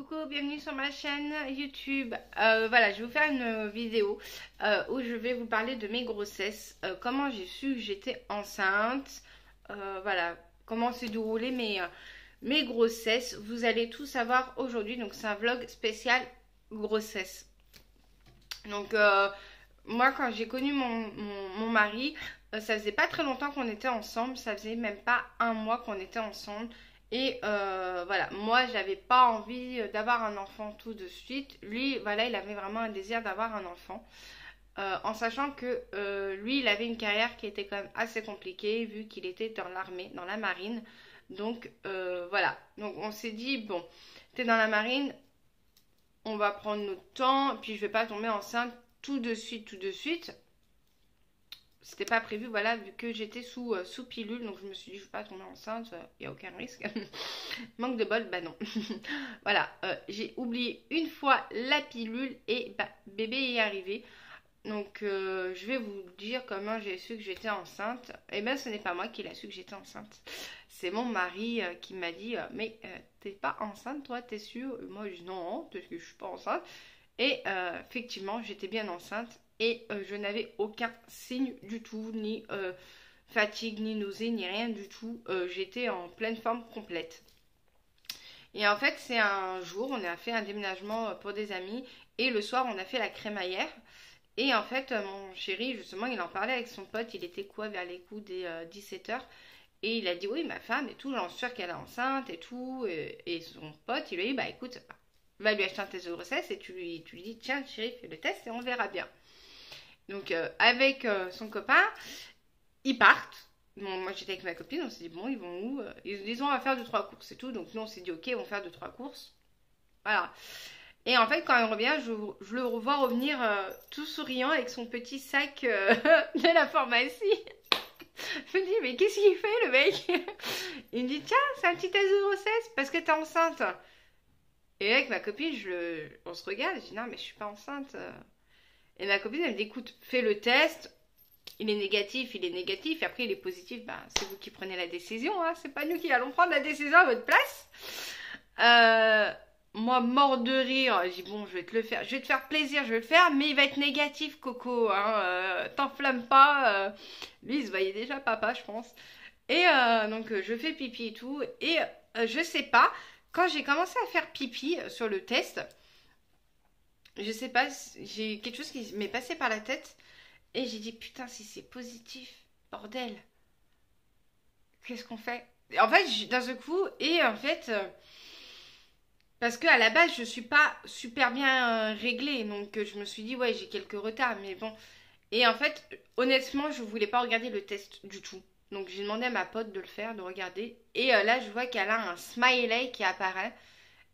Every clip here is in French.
coucou, bienvenue sur ma chaîne YouTube. Voilà, je vais vous faire une vidéo où je vais vous parler de mes grossesses, comment j'ai su que j'étais enceinte, voilà, comment s'est déroulé mes grossesses. Vous allez tout savoir aujourd'hui, donc c'est un vlog spécial grossesse. Donc moi quand j'ai connu mon mari, ça faisait pas très longtemps qu'on était ensemble, ça faisait même pas un mois qu'on était ensemble. Et voilà, moi j'avais pas envie d'avoir un enfant tout de suite. Lui, voilà, il avait vraiment un désir d'avoir un enfant. En sachant que lui, il avait une carrière qui était quand même assez compliquée vu qu'il était dans l'armée, dans la marine. Donc voilà, donc on s'est dit, bon, t'es dans la marine, on va prendre notre temps, puis je vais pas tomber enceinte tout de suite. C'était pas prévu, voilà, vu que j'étais sous pilule, donc je me suis dit, je vais pas tomber enceinte, il n'y a aucun risque. Manque de bol, bah non. Voilà, j'ai oublié une fois la pilule et bah, bébé est arrivé. Donc je vais vous dire comment j'ai su que j'étais enceinte. Et ben ce n'est pas moi qui l'a su que j'étais enceinte. C'est mon mari qui m'a dit, mais t'es pas enceinte toi, t'es sûre? Moi je dis non, parce que je suis pas enceinte. Et effectivement, j'étais bien enceinte. Et je n'avais aucun signe du tout, ni fatigue, ni nausée, ni rien du tout. J'étais en pleine forme complète. Et en fait, c'est un jour, on a fait un déménagement pour des amis. Et le soir, on a fait la crémaillère. Et en fait, mon chéri, justement, il en parlait avec son pote. Il était quoi, vers les coups des 17h. Et il a dit, oui, ma femme et tout, j'en suis sûre qu'elle est enceinte et tout. Et son pote, il lui a dit, bah écoute, va lui acheter un test de grossesse. Et tu lui dis, tiens, chéri, fais le test et on verra bien. Donc avec son copain, ils partent. Bon, moi j'étais avec ma copine, on s'est dit bon, ils vont où? Ils disent on va faire 2-3 courses et tout. Donc nous on s'est dit ok, on va faire 2-3 courses. Voilà. Et en fait quand il revient, je le revois revenir tout souriant avec son petit sac de la pharmacie. Je me dis mais qu'est-ce qu'il fait le mec? Il me dit tiens, c'est un petit test de grossesse parce que t'es enceinte. Et avec ma copine, on se regarde, je dis non mais je suis pas enceinte. Et ma copine, elle me dit, écoute, fais le test, il est négatif, et après il est positif, ben, c'est vous qui prenez la décision, hein, c'est pas nous qui allons prendre la décision à votre place. Moi, mort de rire, je dis, bon, je vais te le faire, je vais te faire plaisir, je vais le faire, mais il va être négatif, Coco, hein, t'enflamme pas. Lui, il se voyait déjà papa, je pense. Et donc, je fais pipi et tout, et je sais pas, quand j'ai commencé à faire pipi sur le test, je sais pas, j'ai quelque chose qui m'est passé par la tête et j'ai dit putain si c'est positif, bordel, qu'est-ce qu'on fait? En fait, d'un seul coup, et en fait, parce que à la base je suis pas super bien réglée, donc je me suis dit ouais j'ai quelques retards, mais bon. Et en fait, honnêtement, je voulais pas regarder le test du tout. Donc j'ai demandé à ma pote de le faire, de regarder. Et là, je vois qu'elle a un smiley qui apparaît.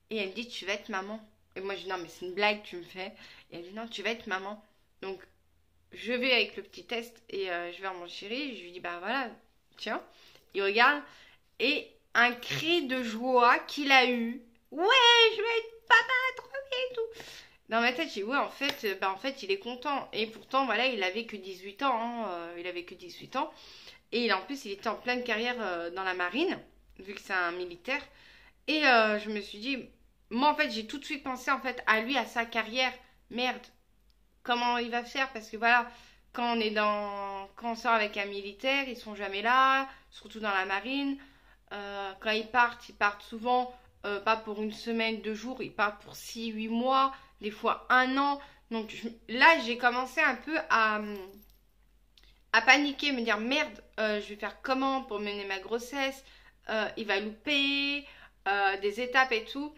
Et elle me dit, tu vas être maman. Et moi, je dis, non, mais c'est une blague, tu me fais. Et elle dit, non, tu vas être maman. Donc, je vais avec le petit test et je vais voir mon chéri. Je lui dis, bah voilà, tiens. Il regarde. Et un cri de joie qu'il a eu. Ouais, je vais être papa, trop bien et tout. Dans ma tête, j'ai dit, ouais, en fait, il est content. Et pourtant, voilà, il avait que 18 ans. Hein, il avait que 18 ans. Et en plus, il était en pleine carrière dans la marine, vu que c'est un militaire. Et je me suis dit, moi en fait, j'ai tout de suite pensé en fait à lui, à sa carrière. Merde, comment il va faire? Parce que voilà, quand on sort avec un militaire, ils sont jamais là, surtout dans la marine. Quand ils partent souvent pas pour une semaine, 2 jours, ils partent pour 6-8 mois, des fois un an. Donc là, j'ai commencé un peu à paniquer, me dire merde, je vais faire comment pour mener ma grossesse? Il va louper des étapes et tout.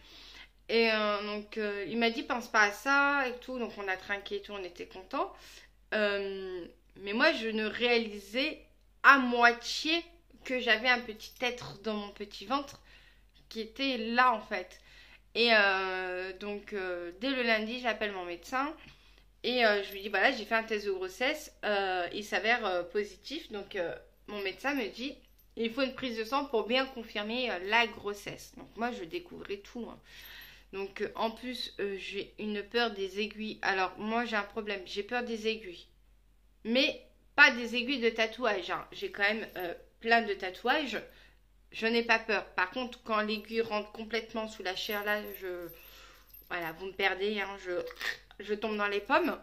Et donc il m'a dit pense pas à ça et tout. Donc on a trinqué et tout, on était contents. Mais moi je ne réalisais à moitié que j'avais un petit être dans mon petit ventre qui était là en fait. Et donc dès le lundi j'appelle mon médecin. Et je lui dis, voilà, j'ai fait un test de grossesse, il s'avère positif. Donc, mon médecin me dit, il faut une prise de sang pour bien confirmer la grossesse. Donc, moi, je découvrais tout. Hein. Donc, en plus, j'ai une peur des aiguilles. Alors, moi, j'ai un problème, j'ai peur des aiguilles. Mais pas des aiguilles de tatouage. Hein. J'ai quand même plein de tatouages. Je n'ai pas peur. Par contre, quand l'aiguille rentre complètement sous la chair, là, voilà, vous me perdez, hein, je tombe dans les pommes.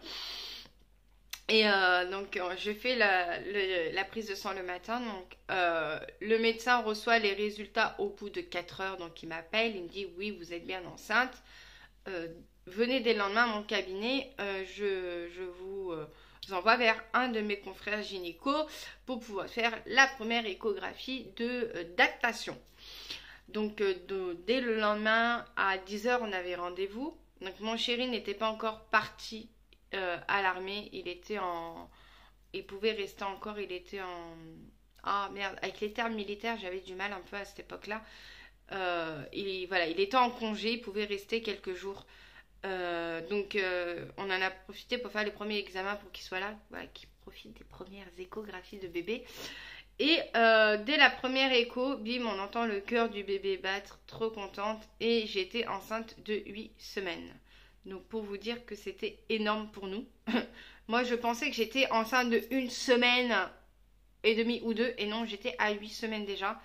Et donc, je fais la prise de sang le matin. Donc, le médecin reçoit les résultats au bout de 4 heures. Donc, il m'appelle, il me dit, oui, vous êtes bien enceinte. Euh, Venez dès le lendemain à mon cabinet. Je vous envoie vers un de mes confrères gynéco pour pouvoir faire la première échographie de dactation. Donc, dès le lendemain, à 10 heures, on avait rendez-vous. Donc, mon chéri n'était pas encore parti à l'armée. Il pouvait rester encore. Il était en... Ah merde, avec les termes militaires, j'avais du mal un peu à cette époque-là. Voilà, il était en congé, il pouvait rester quelques jours. Donc, on en a profité pour faire les premiers examens pour qu'il soit là. Voilà, qu'il profite des premières échographies de bébé. Et dès la première écho, bim, on entend le cœur du bébé battre, trop contente. Et j'étais enceinte de 8 semaines. Donc pour vous dire que c'était énorme pour nous. Moi je pensais que j'étais enceinte de 1 semaine et demie ou 2. Et non, j'étais à 8 semaines déjà.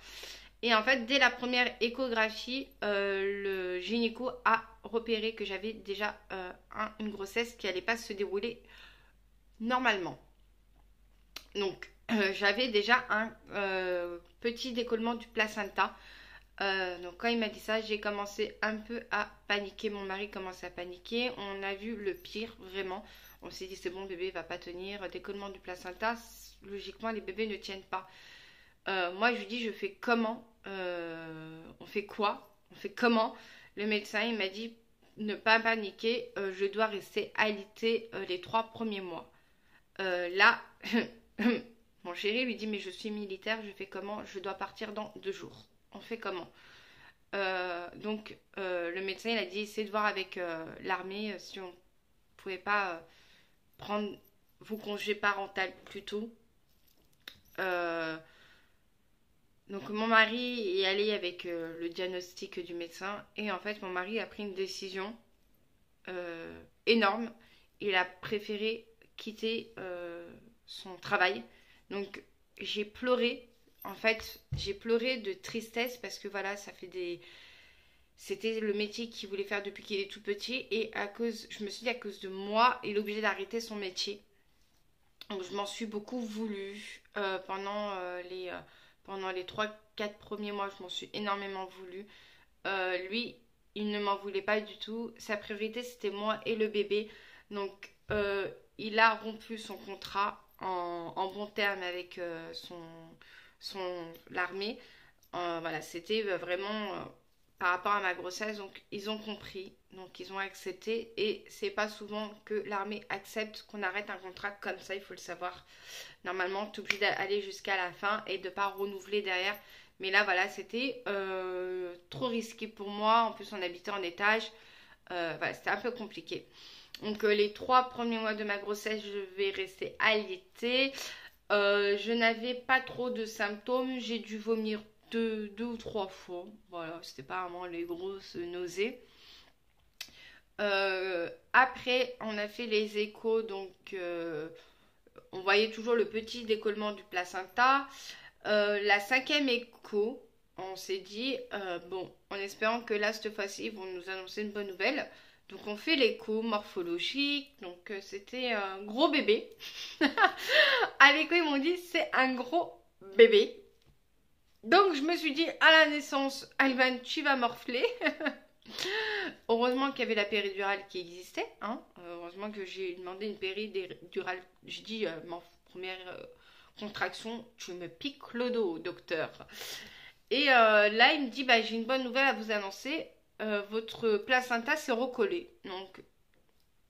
Et en fait, dès la première échographie, le gynéco a repéré que j'avais déjà une grossesse qui n'allait pas se dérouler normalement. Donc, j'avais déjà un petit décollement du placenta. Donc, quand il m'a dit ça, j'ai commencé un peu à paniquer. Mon mari commençait à paniquer. On a vu le pire, vraiment. On s'est dit, c'est bon, le bébé va pas tenir. Décollement du placenta, logiquement, les bébés ne tiennent pas. Moi, je lui dis, je fais comment on fait quoi? On fait comment? Le médecin, il m'a dit, ne pas paniquer. Je dois rester alitée les 3 premiers mois. Là... Mon chéri lui dit, mais je suis militaire, je fais comment? Je dois partir dans 2 jours. On fait comment? Donc, le médecin, il a dit, essayez de voir avec l'armée si on pouvait pas prendre vos congés parental plus tôt. Donc, mon mari est allé avec le diagnostic du médecin. Et en fait, mon mari a pris une décision énorme. Il a préféré quitter son travail. Donc j'ai pleuré. En fait, j'ai pleuré de tristesse parce que voilà, c'était le métier qu'il voulait faire depuis qu'il est tout petit. Et je me suis dit, à cause de moi, il est obligé d'arrêter son métier. Donc je m'en suis beaucoup voulu. Pendant les 3-4 premiers mois, je m'en suis énormément voulu. Lui, il ne m'en voulait pas du tout. Sa priorité, c'était moi et le bébé. Donc, il a rompu son contrat en bon terme avec l'armée. Voilà, c'était vraiment par rapport à ma grossesse. Donc, ils ont compris. Donc, ils ont accepté. Et c'est pas souvent que l'armée accepte qu'on arrête un contrat comme ça. Il faut le savoir. Normalement, tu es obligé d'aller jusqu'à la fin et de ne pas renouveler derrière. Mais là, voilà, c'était trop risqué pour moi. En plus, on habitait en étage. Voilà, c'était un peu compliqué. Donc les 3 premiers mois de ma grossesse, je vais rester alitée. Je n'avais pas trop de symptômes. J'ai dû vomir 2 ou 3 fois. Voilà, c'était pas vraiment les grosses nausées. Après, on a fait les échos. Donc, on voyait toujours le petit décollement du placenta. La 5e écho, on s'est dit, bon, en espérant que là, cette fois-ci, ils vont nous annoncer une bonne nouvelle. Donc on fait l'écho morphologique, donc c'était un gros bébé. À l'écho ils m'ont dit c'est un gros bébé. Donc je me suis dit à la naissance, Alvan tu vas morfler. Heureusement qu'il y avait la péridurale qui existait. Hein. Heureusement que j'ai demandé une péridurale. Je dis ma première contraction, tu me piques le dos docteur. Et là il me dit bah, j'ai une bonne nouvelle à vous annoncer. Votre placenta s'est recollé. Donc,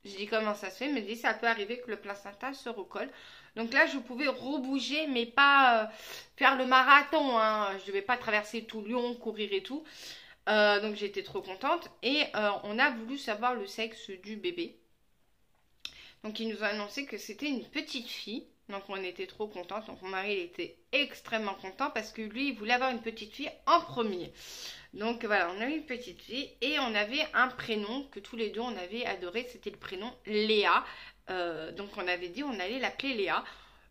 je dis comment ça se fait. Il me dit ça peut arriver que le placenta se recolle. Donc là, je pouvais rebouger, mais pas faire le marathon. Hein. Je ne devais pas traverser tout Lyon, courir et tout. Donc j'étais trop contente. Et on a voulu savoir le sexe du bébé. Donc il nous a annoncé que c'était une petite fille. Donc on était trop contente. Donc mon mari il était extrêmement content parce que lui il voulait avoir une petite fille en premier. Donc voilà, on a eu une petite fille et on avait un prénom que tous les deux on avait adoré, c'était le prénom Léa. Donc on avait dit on allait l'appeler Léa.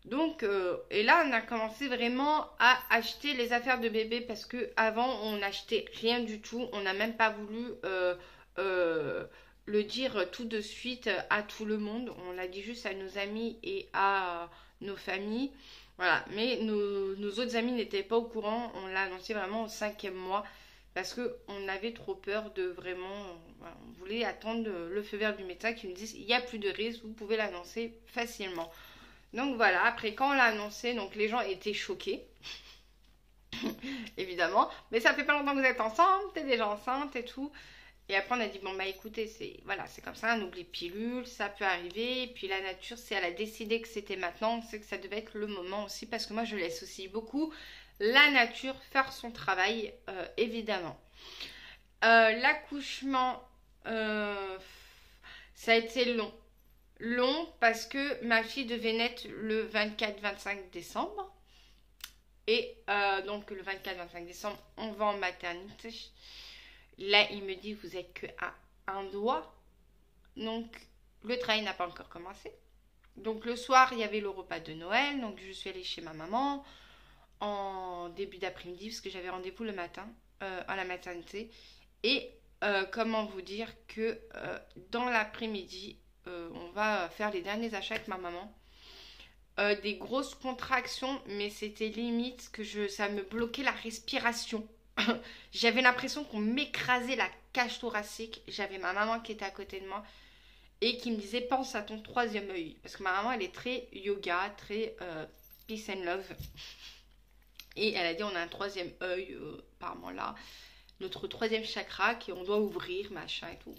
Donc et là on a commencé vraiment à acheter les affaires de bébé parce que avant on n'achetait rien du tout, on n'a même pas voulu le dire tout de suite à tout le monde. On l'a dit juste à nos amis et à nos familles. Voilà, mais nos autres amis n'étaient pas au courant. On l'a annoncé vraiment au 5e mois parce qu'on avait trop peur de vraiment... Voilà, on voulait attendre le feu vert du médecin qui nous dise il n'y a plus de risque, vous pouvez l'annoncer facilement. Donc voilà, après quand on l'a annoncé, donc les gens étaient choqués. Évidemment, mais ça fait pas longtemps que vous êtes ensemble, t'es déjà enceinte et tout. Et après on a dit bon bah écoutez, c'est comme ça, on oublie pilule, ça peut arriver. Et puis la nature, si elle a décidé que c'était maintenant, on sait que ça devait être le moment aussi, parce que moi je laisse aussi beaucoup la nature faire son travail, évidemment. L'accouchement, ça a été long. Long parce que ma fille devait naître le 24-25 décembre. Et donc le 24-25 décembre, on va en maternité. Là, il me dit, vous êtes que à un doigt. Donc, le travail n'a pas encore commencé. Donc, le soir, il y avait le repas de Noël. Donc, je suis allée chez ma maman en début d'après-midi parce que j'avais rendez-vous le matin à la maternité. Et comment vous dire que dans l'après-midi, on va faire les derniers achats avec ma maman. Des grosses contractions, mais c'était limite que ça me bloquait la respiration. J'avais l'impression qu'on m'écrasait la cage thoracique. J'avais ma maman qui était à côté de moi et qui me disait pense à ton troisième œil. Parce que ma maman elle est très yoga, très peace and love. Et elle a dit on a un troisième œil apparemment là. Notre troisième chakra qu'on doit ouvrir, machin et tout.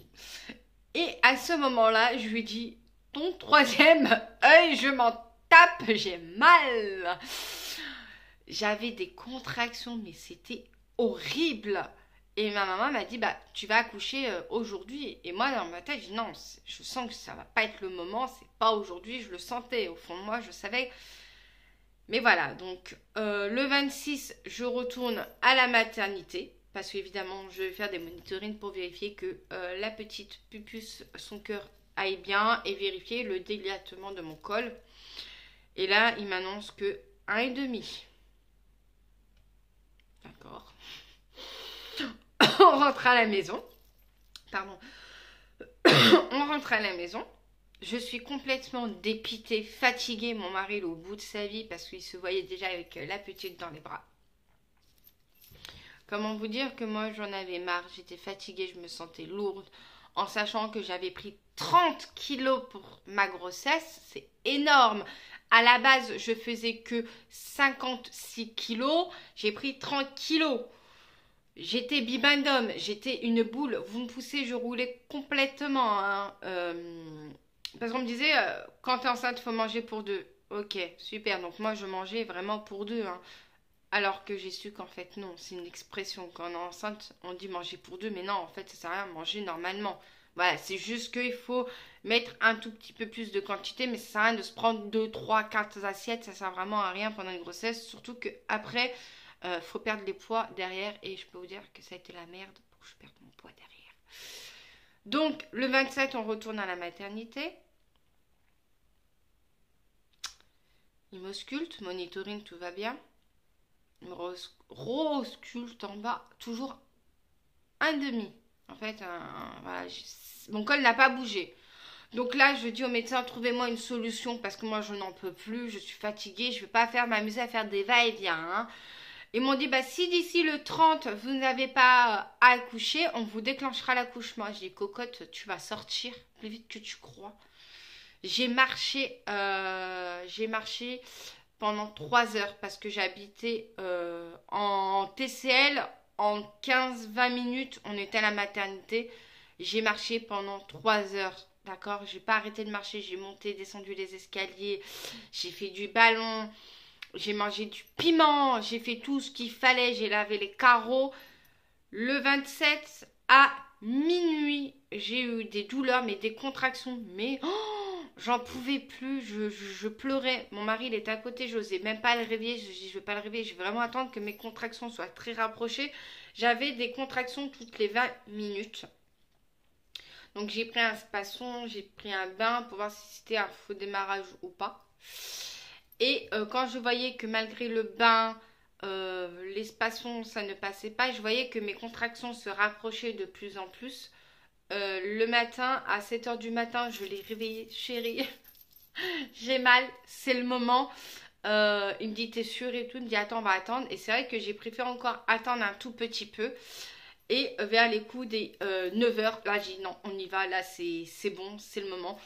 Et à ce moment-là, je lui ai dit ton troisième œil, je m'en tape, j'ai mal. J'avais des contractions, mais c'était horrible. Et ma maman m'a dit bah tu vas accoucher aujourd'hui. Et moi dans ma tête je dis non, je sens que ça va pas être le moment, c'est pas aujourd'hui. Je le sentais au fond de moi, je savais. Mais voilà, donc le 26 je retourne à la maternité parce qu'évidemment je vais faire des monitorings pour vérifier que la petite pupus, son cœur aille bien et vérifier le dilatement de mon col. Et là il m'annonce que 1,5. D'accord. On rentre à la maison. Pardon. On rentre à la maison. Je suis complètement dépitée, fatiguée. Mon mari est au bout de sa vie parce qu'il se voyait déjà avec la petite dans les bras. Comment vous dire que moi j'en avais marre. J'étais fatiguée, je me sentais lourde. En sachant que j'avais pris 30 kilos pour ma grossesse. C'est énorme. À la base, je faisais que 56 kilos. J'ai pris 30 kilos. J'étais bibendum, j'étais une boule. Vous me poussez, je roulais complètement. Hein. Parce qu'on me disait, quand t'es enceinte, il faut manger pour deux. Ok, super. Donc moi, je mangeais vraiment pour deux. Hein. Alors que j'ai su qu'en fait, non. C'est une expression. Quand on est enceinte, on dit manger pour deux. Mais non, en fait, ça sert à rien. Manger normalement. Voilà, c'est juste qu'il faut mettre un tout petit peu plus de quantité. Mais ça sert à rien de se prendre 2, 3, 4 assiettes. Ça sert vraiment à rien pendant une grossesse. Surtout qu'après... faut perdre les poids derrière et je peux vous dire que ça a été la merde pour que je perde mon poids derrière. Donc le 27 on retourne à la maternité. Il m'ausculte, monitoring, tout va bien. Il me re-ausculte en bas, toujours 1,5. En fait, voilà, mon col n'a pas bougé. Donc là, je dis au médecin, trouvez-moi une solution parce que moi je n'en peux plus, je suis fatiguée, je ne vais pas m'amuser à faire des va-et-vient. Hein. Ils m'ont dit, bah, si d'ici le 30, vous n'avez pas accouché, on vous déclenchera l'accouchement. J'ai dit, cocotte, tu vas sortir plus vite que tu crois. J'ai marché pendant 3 heures parce que j'habitais en TCL. En 15-20 minutes, on était à la maternité. J'ai marché pendant 3 heures. D'accord? J'ai pas arrêté de marcher. J'ai monté, descendu les escaliers. J'ai fait du ballon. J'ai mangé du piment, j'ai fait tout ce qu'il fallait, j'ai lavé les carreaux. Le 27 à minuit, j'ai eu des douleurs, mais des contractions. Mais j'en pouvais plus, je pleurais. Mon mari, il était à côté, je n'osais même pas le réveiller. Je dis, je ne vais pas le réveiller, je vais vraiment attendre que mes contractions soient très rapprochées. J'avais des contractions toutes les 20 minutes. Donc j'ai pris un spasson, j'ai pris un bain pour voir si c'était un faux démarrage ou pas. Et quand je voyais que malgré le bain, les spassons, ça ne passait pas, je voyais que mes contractions se rapprochaient de plus en plus. Le matin, à 7 h du matin, je l'ai réveillé. Chérie, j'ai mal, c'est le moment. Il me dit, t'es sûre et tout. Il me dit, attends, on va attendre. Et c'est vrai que j'ai préféré encore attendre un tout petit peu. Et vers les coups des 9 h, là, j'ai dit, non, on y va. Là, c'est bon, c'est le moment.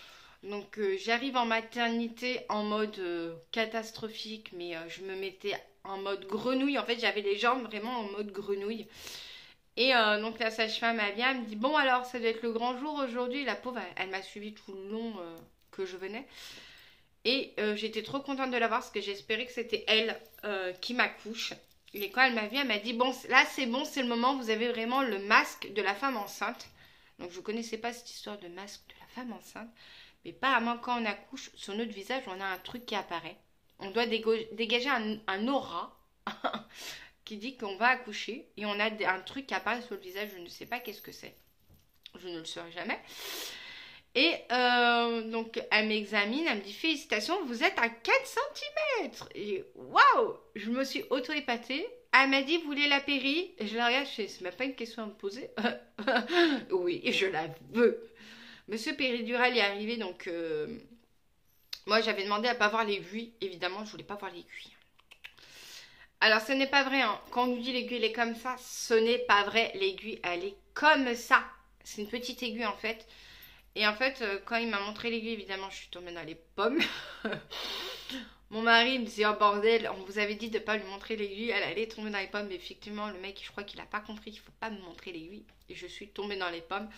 Donc, j'arrive en maternité en mode catastrophique. Mais je me mettais en mode grenouille. En fait, j'avais les jambes vraiment en mode grenouille. Et donc la sage-femme, elle vient, elle me dit, bon alors, ça doit être le grand jour aujourd'hui. La pauvre, elle m'a suivi tout le long que je venais. Et j'étais trop contente de la voir parce que j'espérais que c'était elle qui m'accouche. Et quand elle m'a vue, elle m'a dit, bon, là c'est bon, c'est le moment, vous avez vraiment le masque de la femme enceinte. Donc je ne connaissais pas cette histoire de masque de la femme enceinte. Mais apparemment, quand on accouche, sur notre visage, on a un truc qui apparaît. On doit dégager un aura qui dit qu'on va accoucher et on a un truc qui apparaît sur le visage, je ne sais pas qu'est-ce que c'est. Je ne le saurai jamais. Et donc elle m'examine, elle me dit félicitations, vous êtes à 4 cm. Et waouh, je me suis auto-épatée. Elle m'a dit, vous voulez la péri? Et je la regarde, je fais, c'est même pas une question à me poser. Oui, je la veux. Monsieur Péridural est arrivé, donc moi j'avais demandé à pas voir l'aiguille. Évidemment, je voulais pas voir l'aiguille. Alors, ce n'est pas vrai, hein. Quand on nous dit l'aiguille, elle est comme ça, ce n'est pas vrai. L'aiguille, elle est comme ça. C'est une petite aiguille, en fait. Et en fait, quand il m'a montré l'aiguille, évidemment, je suis tombée dans les pommes. Mon mari me disait, oh bordel, on vous avait dit de ne pas lui montrer l'aiguille. Elle allait tomber dans les pommes. Mais effectivement, le mec, je crois qu'il n'a pas compris qu'il ne faut pas me montrer l'aiguille. Et je suis tombée dans les pommes.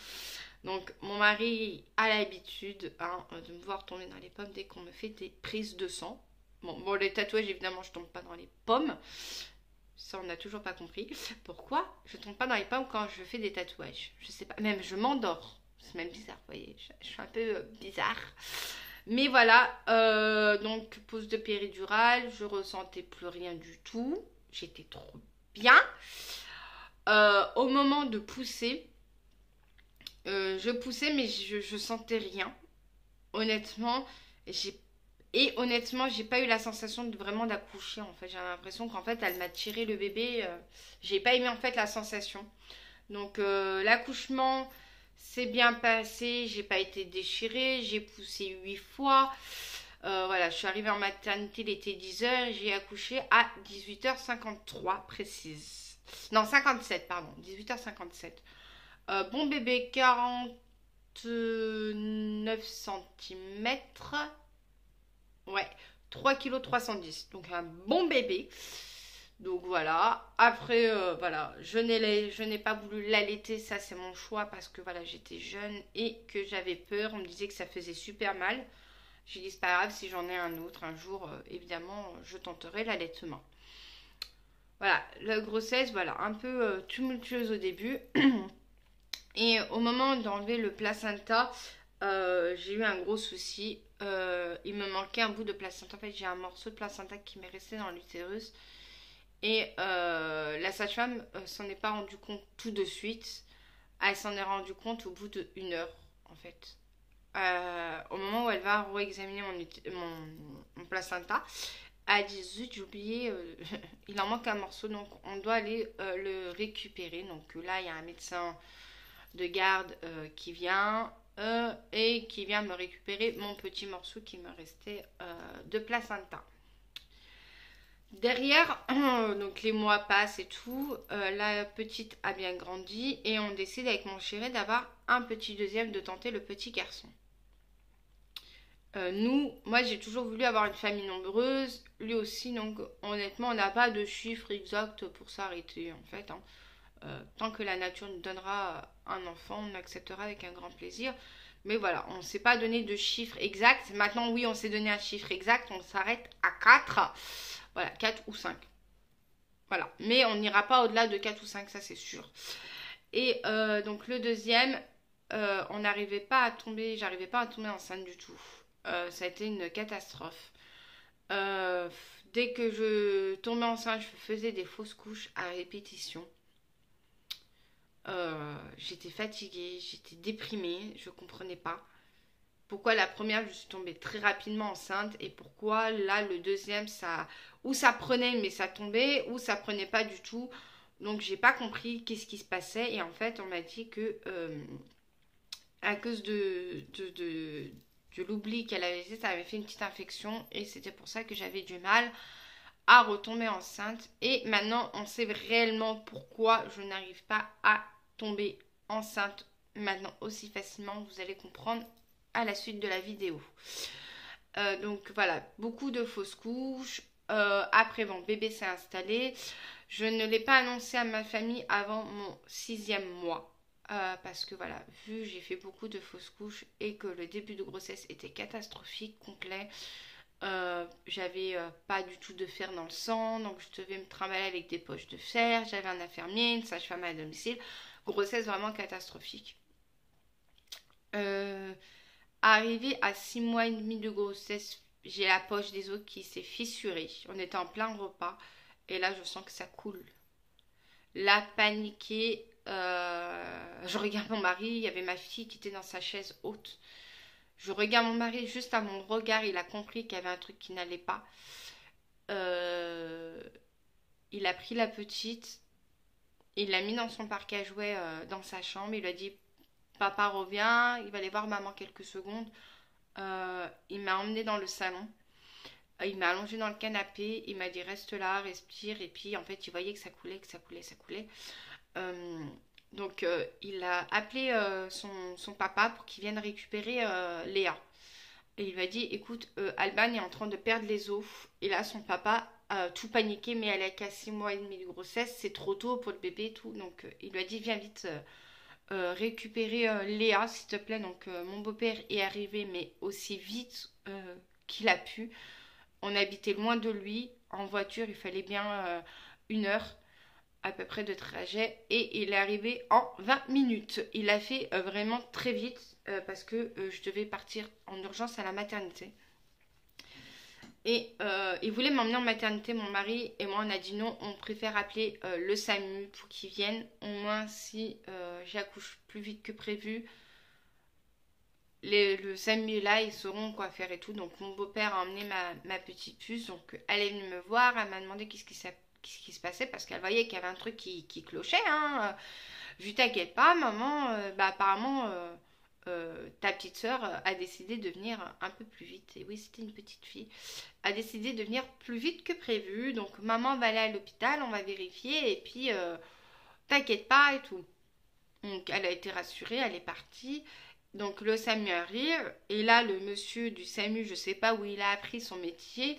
Donc, mon mari a l'habitude de me voir tomber dans les pommes dès qu'on me fait des prises de sang. Bon, les tatouages, évidemment, je tombe pas dans les pommes. Ça, on n'a toujours pas compris. Pourquoi je tombe pas dans les pommes quand je fais des tatouages? Je sais pas. Même, je m'endors. C'est même bizarre, vous voyez. Je suis un peu bizarre. Mais voilà. Donc, pose de péridurale. Je ressentais plus rien du tout. J'étais trop bien. Au moment de pousser, je poussais, mais je sentais rien. Honnêtement, j'ai pas eu la sensation de vraiment d'accoucher en fait. J'ai l'impression qu'en fait elle m'a tiré le bébé. J'ai pas aimé en fait la sensation. Donc l'accouchement s'est bien passé. J'ai pas été déchirée. J'ai poussé 8 fois. Voilà, je suis arrivée en maternité, il était 10 h. J'ai accouché à 18 h 53 précise. Non, 57, pardon. 18 h 57. Bon bébé, 49 cm. Ouais, 3 kg 310. Donc un bon bébé. Donc voilà. Après, voilà, je n'ai pas voulu l'allaiter. Ça, c'est mon choix parce que voilà, j'étais jeune et que j'avais peur. On me disait que ça faisait super mal. J'ai dit, c'est pas grave, si j'en ai un autre un jour, évidemment, je tenterai l'allaitement. Voilà, la grossesse, voilà, un peu tumultueuse au début. Et au moment d'enlever le placenta, j'ai eu un gros souci. Il me manquait un bout de placenta. En fait, j'ai un morceau de placenta qui m'est resté dans l'utérus. Et la sage-femme s'en est pas rendu compte tout de suite. Elle s'en est rendue compte au bout d'1 heure, en fait. Au moment où elle va réexaminer mon placenta, elle dit, zut, j'ai oublié, il en manque un morceau, donc on doit aller le récupérer. Donc là, il y a un médecin de garde qui vient et qui vient me récupérer mon petit morceau qui me restait de placenta. Derrière, donc les mois passent et tout, la petite a bien grandi et on décide avec mon chéri d'avoir un petit deuxième, de tenter le petit garçon. Moi j'ai toujours voulu avoir une famille nombreuse, lui aussi, donc honnêtement on n'a pas de chiffre exact pour s'arrêter en fait. Tant que la nature nous donnera un enfant, on acceptera avec un grand plaisir. Mais voilà, on ne s'est pas donné de chiffre exact. Maintenant, oui, on s'est donné un chiffre exact. On s'arrête à 4. Voilà, 4 ou 5. Voilà, mais on n'ira pas au-delà de 4 ou 5, ça c'est sûr. Et donc le deuxième, on n'arrivait pas à tomber, j'arrivais pas à tomber enceinte du tout. Ça a été une catastrophe. Dès que je tombais enceinte, je faisais des fausses couches à répétition. J'étais fatiguée, j'étais déprimée, je comprenais pas pourquoi la première je suis tombée très rapidement enceinte et pourquoi là le deuxième ça prenait mais ça tombait ou ça prenait pas du tout. Donc j'ai pas compris qu'est-ce qui se passait et en fait on m'a dit que à cause de l'oubli qu'elle avait fait, ça avait fait une petite infection et c'était pour ça que j'avais du mal à retomber enceinte. Et maintenant, on sait réellement pourquoi je n'arrive pas à tomber enceinte maintenant aussi facilement. Vous allez comprendre à la suite de la vidéo. Donc voilà, beaucoup de fausses couches. Après, bon, bébé s'est installé. Je ne l'ai pas annoncé à ma famille avant mon 6e mois. Parce que voilà, vu j'ai fait beaucoup de fausses couches et que le début de grossesse était catastrophique, complet. J'avais pas du tout de fer dans le sang, donc je devais me trimballer avec des poches de fer. J'avais un infirmier, une sage-femme à domicile. Grossesse vraiment catastrophique. Arrivé à 6 mois et demi de grossesse, j'ai la poche des os qui s'est fissurée. On était en plein repas et là je sens que ça coule. Là, paniquée, je regarde mon mari, il y avait ma fille qui était dans sa chaise haute. Je regarde mon mari, juste à mon regard, il a compris qu'il y avait un truc qui n'allait pas. Il a pris la petite, il l'a mis dans son parc à jouets dans sa chambre. Il lui a dit, papa revient, il va aller voir maman quelques secondes. Il m'a emmené dans le salon. Il m'a allongé dans le canapé. Il m'a dit, reste là, respire. Et puis, en fait, il voyait que ça coulait, que ça coulait, ça coulait. Donc, il a appelé son papa pour qu'il vienne récupérer Léa. Et il lui a dit, écoute, Alban est en train de perdre les os. Et là, son papa a tout paniqué, mais elle a qu'à 6 mois et demi de grossesse. C'est trop tôt pour le bébé et tout. Donc, il lui a dit, viens vite récupérer Léa, s'il te plaît. Donc, mon beau-père est arrivé, mais aussi vite qu'il a pu. On habitait loin de lui. En voiture, il fallait bien 1 heure à peu près de trajet et il est arrivé en 20 minutes. Il a fait vraiment très vite parce que je devais partir en urgence à la maternité. Et il voulait m'emmener en maternité, mon mari et moi on a dit non, on préfère appeler le SAMU pour qu'ils viennent. Au moins si j'accouche plus vite que prévu, le SAMU est là, ils sauront quoi faire et tout. Donc mon beau-père a emmené ma petite puce, donc elle est venue me voir, elle m'a demandé qu'est-ce qui se passait parce qu'elle voyait qu'il y avait un truc qui clochait. Hein. Je t'inquiète pas, maman, apparemment ta petite sœur a décidé de venir un peu plus vite. Et oui, c'était une petite fille. A décidé de venir plus vite que prévu. Donc maman va aller à l'hôpital, on va vérifier et puis t'inquiète pas et tout. Donc elle a été rassurée, elle est partie. Donc le SAMU arrive et là le monsieur du SAMU, je sais pas où il a appris son métier,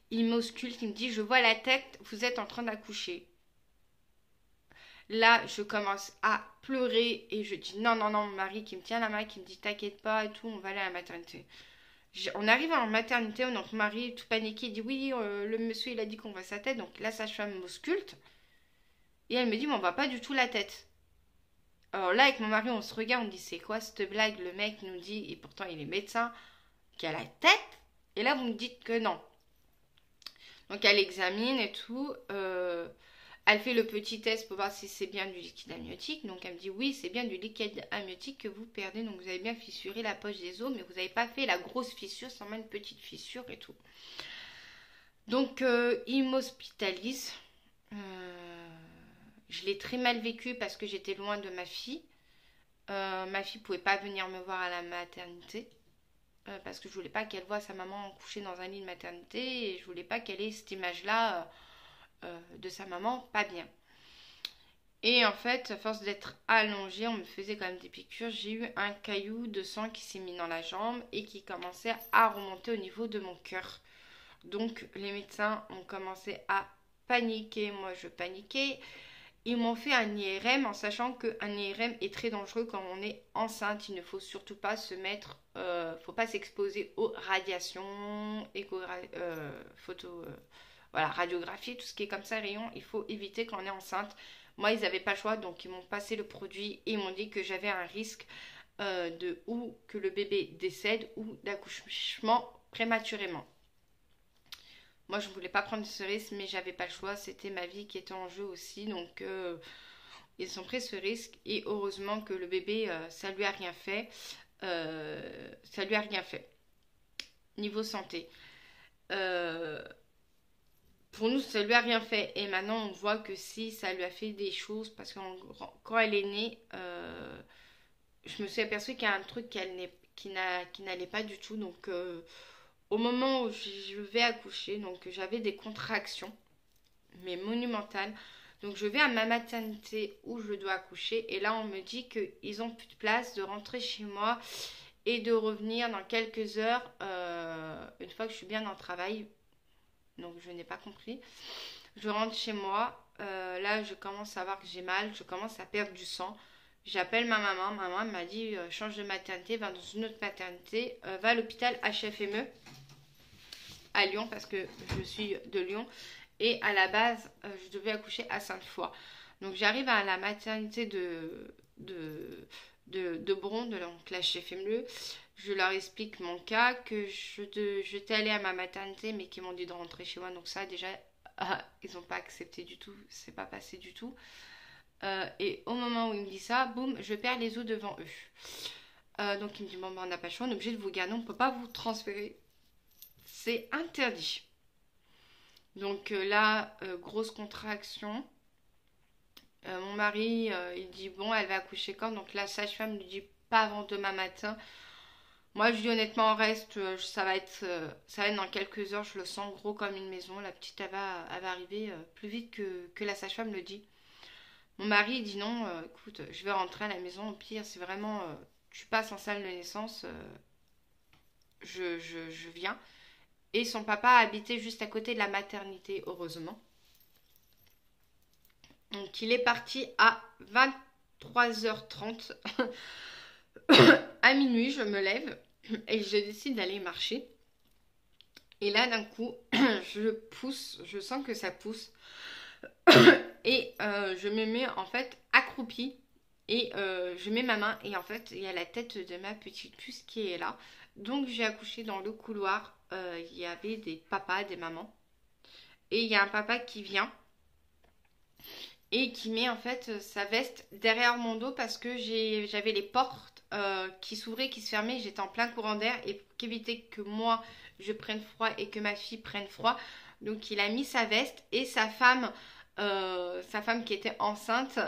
il m'ausculte, il me dit je vois la tête, vous êtes en train d'accoucher. Là je commence à pleurer et je dis non non non, mon mari qui me tient la main, qui me dit t'inquiète pas et tout, on va aller à la maternité. On arrive en maternité, donc mon mari tout paniqué, il dit oui le monsieur il a dit qu'on voit sa tête, donc la sage-femme m'ausculte et elle me dit mais on voit pas du tout la tête. Alors là, avec mon mari, on se regarde, on dit c'est quoi cette blague? Le mec nous dit, et pourtant il est médecin, qu'il a la tête. Et là, vous me dites que non. Donc elle examine et tout. Elle fait le petit test pour voir si c'est bien du liquide amniotique. Donc elle me dit oui, c'est bien du liquide amniotique que vous perdez. Donc vous avez bien fissuré la poche des os, mais vous n'avez pas fait la grosse fissure, seulement une petite fissure et tout. Donc il m'hospitalise. Je l'ai très mal vécu parce que j'étais loin de ma fille. Ma fille pouvait pas venir me voir à la maternité parce que je voulais pas qu'elle voie sa maman couchée dans un lit de maternité et je voulais pas qu'elle ait cette image-là de sa maman pas bien. Et en fait, à force d'être allongée, on me faisait quand même des piqûres. J'ai eu un caillou de sang qui s'est mis dans la jambe et qui commençait à remonter au niveau de mon cœur. Donc les médecins ont commencé à paniquer. Moi, je paniquais. Ils m'ont fait un IRM en sachant qu'un IRM est très dangereux quand on est enceinte. Il ne faut surtout pas se mettre, faut pas s'exposer aux radiations, voilà, radiographie, tout ce qui est comme ça, rayon. Il faut éviter quand on est enceinte. Moi, ils n'avaient pas le choix, donc ils m'ont passé le produit et ils m'ont dit que j'avais un risque de ou que le bébé décède ou d'accouchement prématurément. Moi, je ne voulais pas prendre ce risque, mais j'avais pas le choix. C'était ma vie qui était en jeu aussi. Donc, ils ont pris ce risque. Et heureusement que le bébé, ça lui a rien fait. Ça lui a rien fait. Niveau santé. Pour nous, ça lui a rien fait. Et maintenant, on voit que si ça lui a fait des choses, parce que quand elle est née, je me suis aperçue qu'il y a un truc qui n'allait pas du tout. Donc, au moment où je vais accoucher, donc j'avais des contractions, mais monumentales. Donc, je vais à ma maternité où je dois accoucher. Et là, on me dit qu'ils ont plus de place, de rentrer chez moi et de revenir dans quelques heures, une fois que je suis bien dans le travail. Donc, je n'ai pas compris. Je rentre chez moi. Là, je commence à voir que j'ai mal. Je commence à perdre du sang. J'appelle ma maman. Ma maman m'a dit change de maternité, va dans une autre maternité, va à l'hôpital HFME à Lyon parce que je suis de Lyon. Et à la base, je devais accoucher à Sainte-Foy. Donc j'arrive à la maternité de Bron, donc la HFME. Je leur explique mon cas, que j'étais allée à ma maternité mais qu'ils m'ont dit de rentrer chez moi. Donc ça déjà, ils n'ont pas accepté du tout, c'est pas passé du tout. Et au moment où il me dit ça, boum, je perds les os devant eux. Donc il me dit bon, ben, on n'a pas le choix, on est obligé de vous garder, on ne peut pas vous transférer. C'est interdit. Donc là, grosse contraction. Mon mari, il dit bon, elle va accoucher quand? Donc la sage-femme lui dit pas avant demain matin. Moi, je dis honnêtement, reste, ça va être dans quelques heures. Je le sens gros comme une maison. La petite, elle va arriver plus vite que la sage-femme le dit. Mon mari il dit non, écoute, je vais rentrer à la maison. Au pire, si vraiment tu passes en salle de naissance, je viens. Et son papa habitait juste à côté de la maternité, heureusement. Donc il est parti à 23h30. À minuit, je me lève et je décide d'aller marcher. Et là, d'un coup, je pousse, je sens que ça pousse. Et je me mets en fait accroupie. Et je mets ma main et en fait, il y a la tête de ma petite puce qui est là. Donc j'ai accouché dans le couloir. Il y avait des papas, des mamans. Et il y a un papa qui vient et qui met en fait sa veste derrière mon dos parce que j'avais les portes qui s'ouvraient, qui se fermaient. J'étais en plein courant d'air et pour éviter que moi je prenne froid et que ma fille prenne froid. Donc il a mis sa veste et sa femme qui était enceinte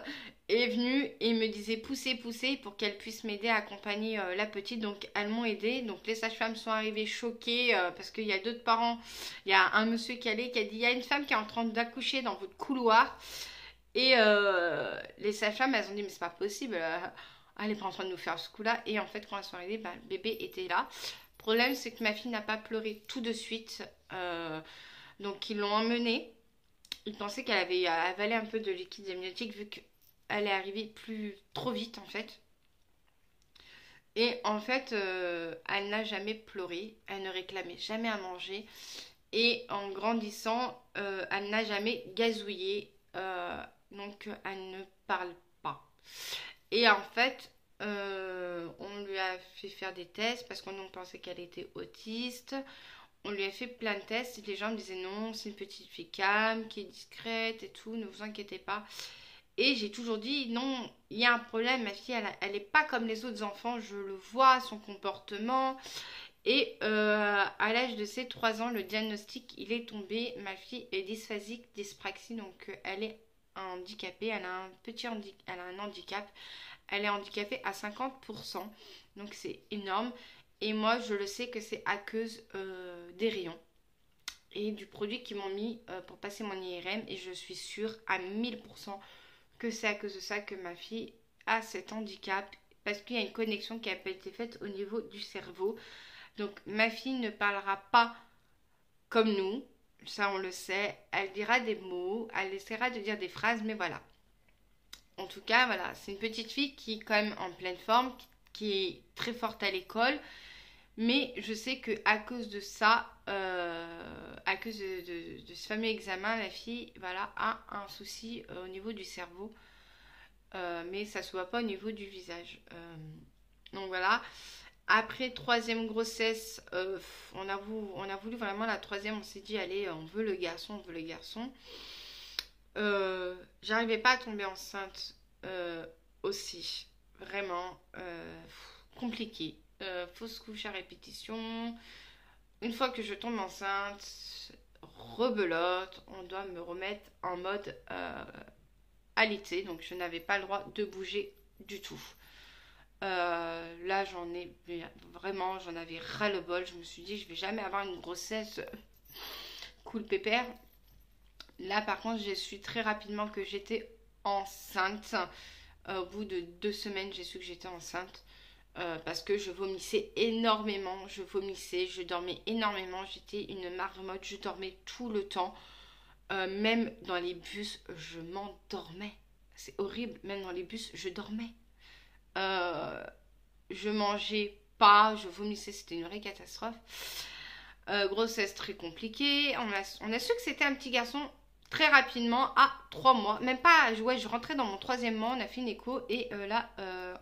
est venue et me disait poussez, poussez pour qu'elle puisse m'aider à accompagner la petite. Donc elles m'ont aidée. Donc les sages-femmes sont arrivées choquées parce qu'il y a d'autres parents. Il y a un monsieur qui allait qui a dit il y a une femme qui est en train d'accoucher dans votre couloir. Et les sages-femmes elles ont dit mais c'est pas possible. Elle est pas en train de nous faire ce coup-là. Et en fait quand elles sont arrivées, le bébé était là. Le problème c'est que ma fille n'a pas pleuré tout de suite. Donc ils l'ont emmenée. Ils pensaient qu'elle avait avalé un peu de liquide amniotique vu qu'elle est arrivée trop vite en fait. Et en fait, elle n'a jamais pleuré, elle ne réclamait jamais à manger. Et en grandissant, elle n'a jamais gazouillé, donc elle ne parle pas. Et en fait, on lui a fait faire des tests parce qu'on pensait qu'elle était autiste. On lui a fait plein de tests et les gens me disaient non, c'est une petite fille calme, qui est discrète et tout, ne vous inquiétez pas. Et j'ai toujours dit non, il y a un problème, ma fille, elle n'est pas comme les autres enfants, je le vois, son comportement. Et à l'âge de ses 3 ans, le diagnostic, il est tombé, ma fille est dysphasique, dyspraxie, donc elle est handicapée, elle a un handicap, elle est handicapée à 50%, donc c'est énorme. Et moi, je le sais que c'est à cause des rayons et du produit qu'ils m'ont mis pour passer mon IRM. Et je suis sûre à 1000% que c'est à cause de ça que ma fille a cet handicap. Parce qu'il y a une connexion qui n'a pas été faite au niveau du cerveau. Donc ma fille ne parlera pas comme nous. Ça, on le sait. Elle dira des mots. Elle essaiera de dire des phrases. Mais voilà. En tout cas, voilà. C'est une petite fille qui est quand même en pleine forme. Qui est très forte à l'école. Mais je sais qu'à cause de ça, à cause de ce fameux examen, la fille voilà, a un souci au niveau du cerveau. Mais ça ne se voit pas au niveau du visage. Donc voilà. Après troisième grossesse, on a voulu vraiment la troisième. On s'est dit, allez, on veut le garçon, on veut le garçon. J'arrivais pas à tomber enceinte aussi. Vraiment compliqué. Fausse couche à répétition. Une fois que je tombe enceinte, rebelote, on doit me remettre en mode alité. Donc je n'avais pas le droit de bouger du tout. Là, j'en avais ras-le-bol. Je me suis dit, je vais jamais avoir une grossesse cool pépère. Là, par contre, j'ai su très rapidement que j'étais enceinte. Au bout de 2 semaines, j'ai su que j'étais enceinte. Parce que je vomissais énormément. Je vomissais, je dormais énormément. J'étais une marmotte, je dormais tout le temps. Même dans les bus, je m'endormais. C'est horrible, même dans les bus, je dormais. Euh, je mangeais pas, je vomissais, c'était une vraie catastrophe. Grossesse très compliquée. On a su que c'était un petit garçon très rapidement, à 3 mois. Même pas, ouais, je rentrais dans mon 3e mois, on a fait une écho et là,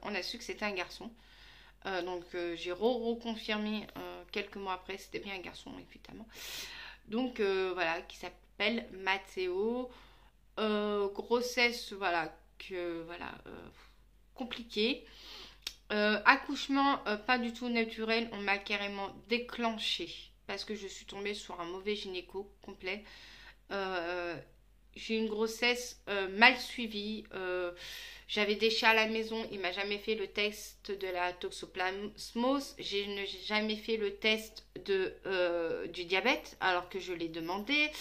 on a su que c'était un garçon. Donc j'ai reconfirmé quelques mois après, c'était bien un garçon, évidemment. Donc voilà, qui s'appelle Mathéo. Grossesse, voilà, compliquée. Accouchement pas du tout naturel, on m'a carrément déclenché parce que je suis tombée sur un mauvais gynéco complet. Euh, j'ai eu une grossesse mal suivie. J'avais des chats à la maison, il m'a jamais fait le test de la toxoplasmose. Je n'ai jamais fait le test du diabète alors que je l'ai demandé.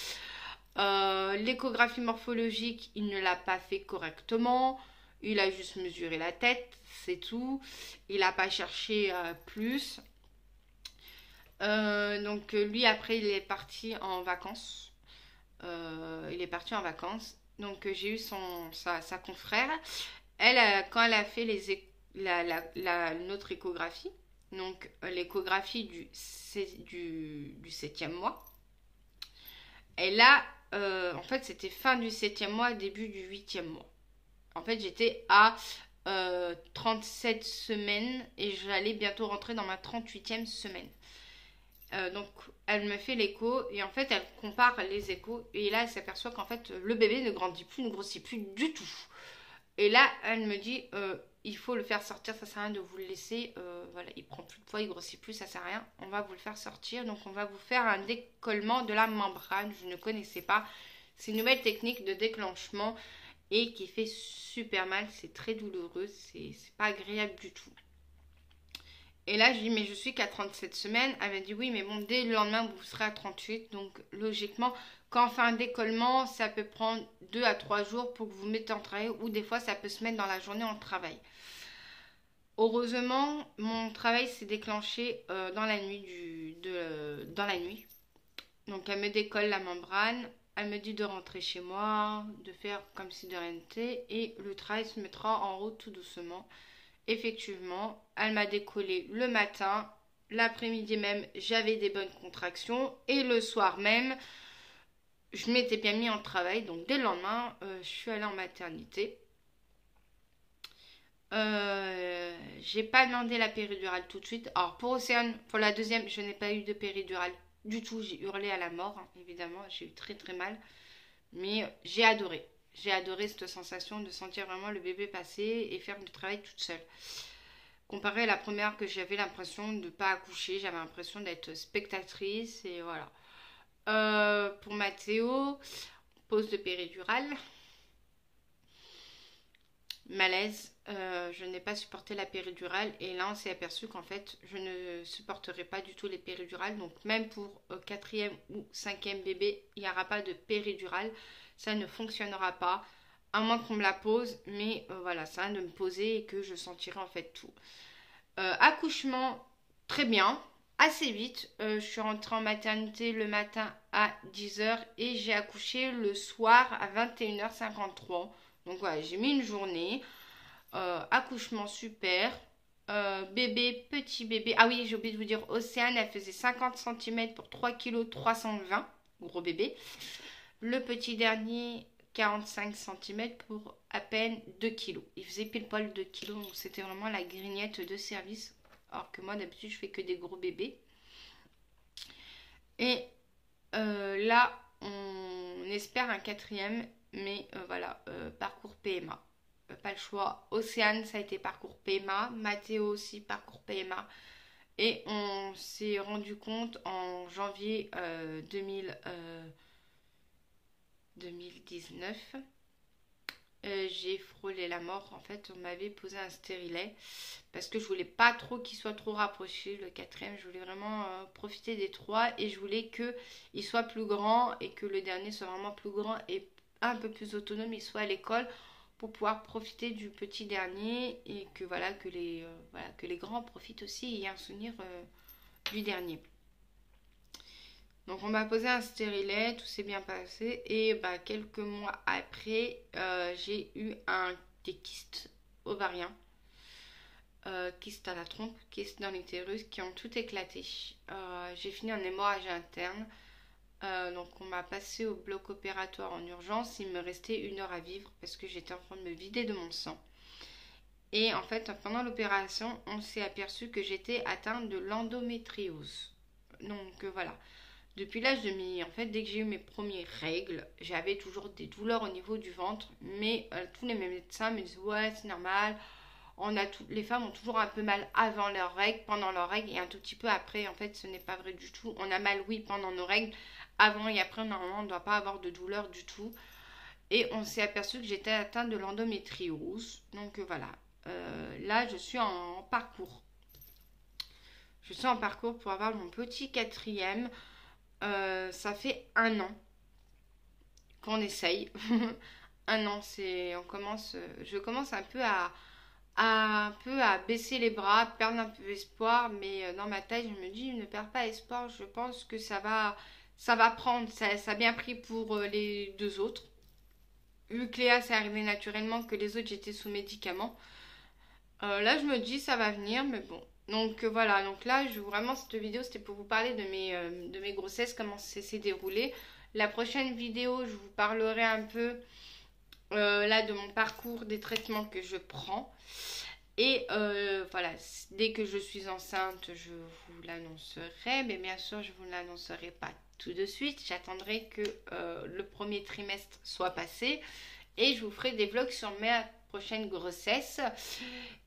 L'échographie morphologique, il ne l'a pas fait correctement. Il a juste mesuré la tête, c'est tout. Il n'a pas cherché plus. Donc lui, après, il est parti en vacances. Donc j'ai eu sa confrère. Elle, quand elle a fait notre échographie, donc l'échographie du 7e mois, et là, en fait, c'était fin du 7e mois, début du 8e mois. En fait, j'étais à 37 semaines et j'allais bientôt rentrer dans ma 38e semaine. Donc, elle me fait l'écho et en fait, elle compare les échos et là, elle s'aperçoit qu'en fait, le bébé ne grandit plus, ne grossit plus du tout. Et là, elle me dit, il faut le faire sortir, ça sert à rien de vous le laisser. Voilà, il prend plus de poids, il grossit plus, ça sert à rien. On va vous le faire sortir. Donc, on va vous faire un décollement de la membrane. Je ne connaissais pas. C'est une nouvelle technique de déclenchement et qui fait super mal. C'est très douloureux, c'est pas agréable du tout. Et là, je dis, mais je suis qu'à 37 semaines. Elle m'a dit, oui, mais bon, dès le lendemain, vous serez à 38. Donc, logiquement, quand on fait un décollement, ça peut prendre 2 à 3 jours pour que vous mettez en travail. Ou des fois, ça peut se mettre dans la journée en travail. Heureusement, mon travail s'est déclenché dans la nuit. Dans la nuit. Donc, elle me décolle la membrane. Elle me dit de rentrer chez moi, de faire comme si de rien n'était. Et le travail se mettra en route tout doucement. Effectivement, elle m'a décollé le matin. L'après-midi même, j'avais des bonnes contractions. Et le soir même, je m'étais bien mis en travail. Donc dès le lendemain, je suis allée en maternité. J'ai pas demandé la péridurale tout de suite. Alors pour Océane, pour la deuxième, je n'ai pas eu de péridurale du tout. J'ai hurlé à la mort, hein, évidemment. J'ai eu très très mal. Mais j'ai adoré. J'ai adoré cette sensation de sentir vraiment le bébé passer et faire du travail toute seule. Comparé à la première que j'avais l'impression de ne pas accoucher, j'avais l'impression d'être spectatrice et voilà. Pour Mathéo, pose de péridurale. Malaise, je n'ai pas supporté la péridurale et là on s'est aperçu qu'en fait je ne supporterai pas du tout les péridurales. Donc même pour 4e ou 5e bébé, il n'y aura pas de péridurale. Ça ne fonctionnera pas, à moins qu'on me la pose, mais voilà, ça a de me poser et que je sentirai en fait tout. Accouchement, très bien, assez vite. Je suis rentrée en maternité le matin à 10h et j'ai accouché le soir à 21h53. Donc voilà, j'ai mis une journée. Accouchement super. Bébé, petit bébé. Ah oui, j'ai oublié de vous dire, Océane, elle faisait 50 cm pour 3 kg 320. Gros bébé. Le petit dernier, 45 cm pour à peine 2 kg. Il faisait pile poil 2 kg, donc c'était vraiment la grignette de service. Alors que moi, d'habitude, je fais que des gros bébés. Et là, on espère un 4e, mais voilà, parcours PMA. Pas le choix. Océane, ça a été parcours PMA. Mathéo aussi, parcours PMA. Et on s'est rendu compte en janvier 2019 j'ai frôlé la mort. En fait, on m'avait posé un stérilet parce que je voulais pas trop qu'il soit trop rapproché, le quatrième. Je voulais vraiment profiter des trois et je voulais qu'il soit plus grand et que le dernier soit vraiment plus grand et un peu plus autonome. Il soit à l'école pour pouvoir profiter du petit dernier et que voilà que les grands profitent aussi et aient un souvenir du dernier. Donc on m'a posé un stérilet, tout s'est bien passé et bah, quelques mois après j'ai eu des kystes ovariens, kystes à la trompe, kystes dans l'utérus qui ont tout éclaté. J'ai fini en hémorragie interne. Donc on m'a passé au bloc opératoire en urgence. Il me restait 1 heure à vivre parce que j'étais en train de me vider de mon sang. Et en fait pendant l'opération on s'est aperçu que j'étais atteinte de l'endométriose. Donc voilà. Depuis l'âge de en fait, dès que j'ai eu mes premières règles, j'avais toujours des douleurs au niveau du ventre, mais tous les médecins me disaient ouais c'est normal. Les femmes ont toujours un peu mal avant leurs règles, pendant leurs règles et un tout petit peu après. En fait, ce n'est pas vrai du tout. On a mal oui pendant nos règles, avant et après normalement on ne doit pas avoir de douleur du tout. Et on s'est aperçu que j'étais atteinte de l'endométriose. Donc voilà. Là je suis en parcours. Je suis en parcours pour avoir mon petit quatrième. Ça fait 1 an qu'on essaye. 1 an, je commence un peu à baisser les bras, perdre un peu espoir, mais dans ma tête, je me dis, ne perds pas espoir, je pense que ça va prendre, ça a bien pris pour les 2 autres. Vu que Léa, c'est arrivé naturellement, que les autres, j'étais sous médicaments. Là, je me dis, ça va venir, mais bon. Donc voilà, donc là, vraiment, cette vidéo, c'était pour vous parler de mes grossesses, comment ça s'est déroulé. La prochaine vidéo, je vous parlerai un peu là de mon parcours, des traitements que je prends. Et voilà, dès que je suis enceinte, je vous l'annoncerai. Mais bien sûr, je ne vous l'annoncerai pas tout de suite. J'attendrai que le premier trimestre soit passé. Et je vous ferai des vlogs sur mes prochaines grossesses.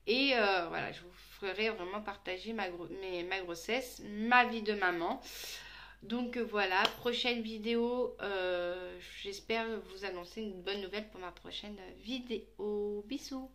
Et voilà, je vous ferai vraiment partager ma grossesse, ma vie de maman. Donc voilà, prochaine vidéo, j'espère vous annoncer une bonne nouvelle pour ma prochaine vidéo. Bisous!